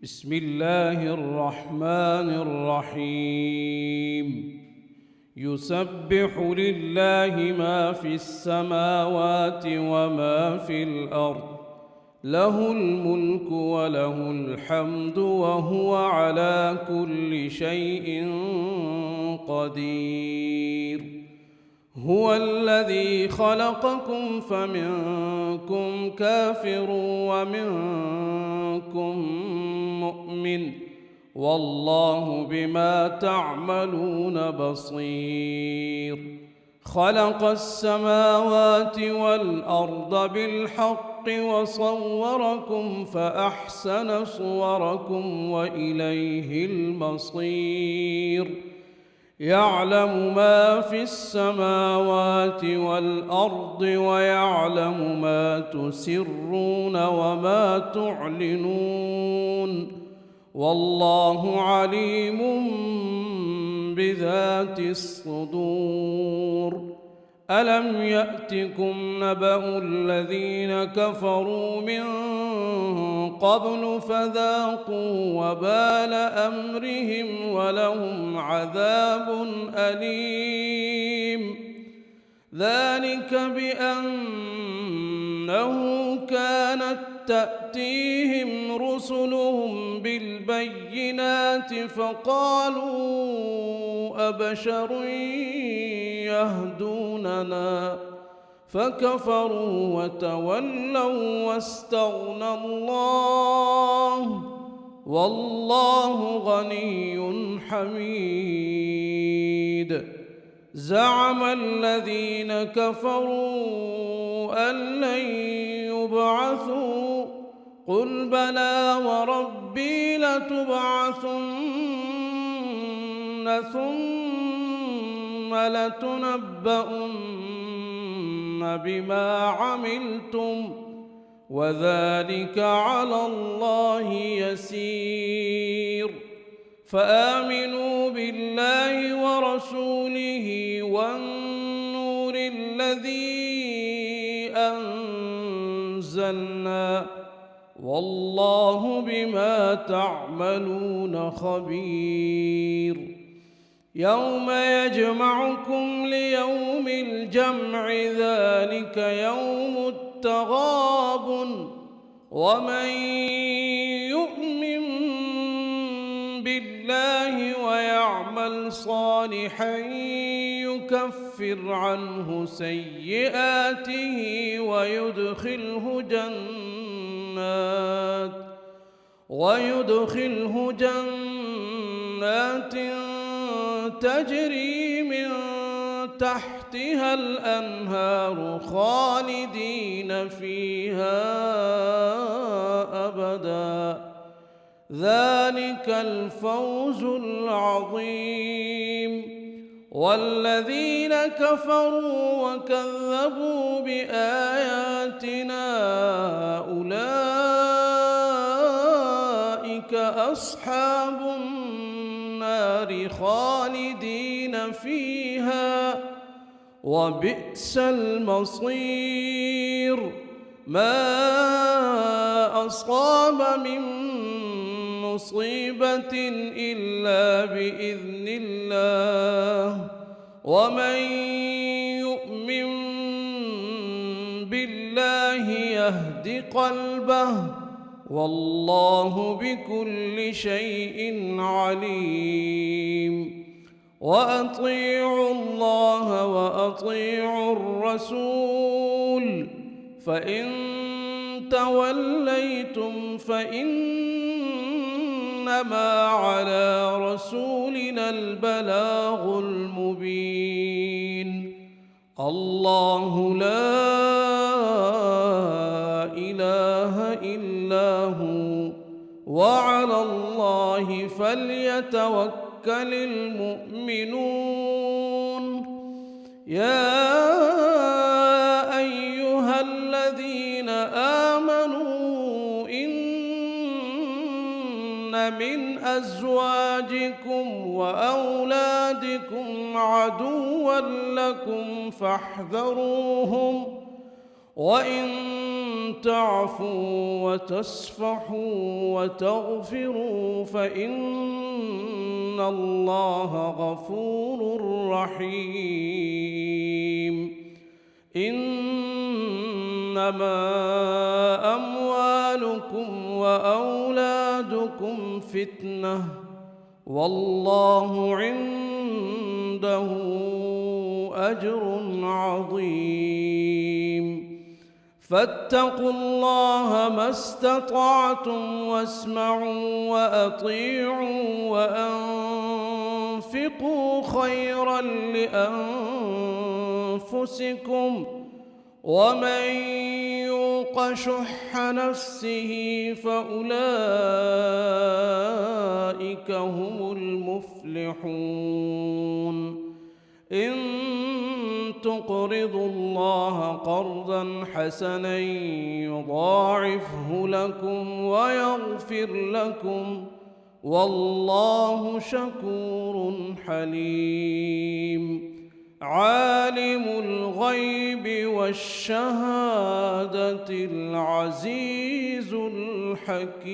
بسم الله الرحمن الرحيم. يسبح لله ما في السماوات وما في الأرض، له الملك وله الحمد وهو على كل شيء قدير. هو الذي خلقكم فمنكم كافر ومنكم مؤمن، والله بما تعملون بصير. خلق السماوات والأرض بالحق وصوركم فأحسن صوركم وإليه المصير. يعلم ما في السماوات والأرض ويعلم ما تسرون وما تعلنون، والله عليم بذات الصدور. ألم يأتكم نبأ الذين كفروا من قبل فذاقوا وبال أمرهم ولهم عذاب أليم. ذلك بأنه كانت تأتيهم رسلهم بالبينات فقالوا أبشر يهدوننا، فكفروا وتولوا واستغنى الله، والله غني حميد. زعم الذين كفروا أن لن يبعثوا، قل بلى وربي لتبعثن ثم لتنبؤن بما عملتم، وذلك على الله يسير. فآمنوا بالله ورسوله والنور الذي أنزلنا، والله بما تعملون خبير. يوم يجمعكم ليوم الجمع، ذلك يوم التغابن. ومن يؤمن بالله ويعمل صالحا يكفر عنه سيئاته ويدخله جنات تجري من تحتها الأنهار خالدين فيها أبدا، ذلك الفوز العظيم. والذين كفروا وكذبوا بآياتنا أولئك أصحاب النار خالدين فيها، وبئس المصير. ما أصاب من مصيبة إلا بإذن الله، ومن يؤمن بالله يهد قلبه، والله بكل شيء عليم. وأطيعوا الله وأطيعوا الرسول، فإن توليتم فإنما على رسولنا البلاغ المبين. الله لا إله إلا هو، وعلى الله فليتوكل المؤمنون. يا أيها الذين آمنوا إن من أزواجكم وأولادكم عدوا لكم فاحذروهم، وإن تعفوا وتصفحوا وتغفروا فإن الله غفور رحيم. إنما أموالكم وأولادكم فتنة والله عنده أجر عظيم. فاتقوا الله ما استطعتم واسمعوا وأطيعوا وأنفقوا خيرا لأنفسكم ومن يوق شح نفسه فأولئك هم المفلحون. إن تقرضوا الله قرضا حسنا يضاعفه لكم ويغفر لكم والله شكور حليم. عالم الغيب والشهادة العزيز الحكيم.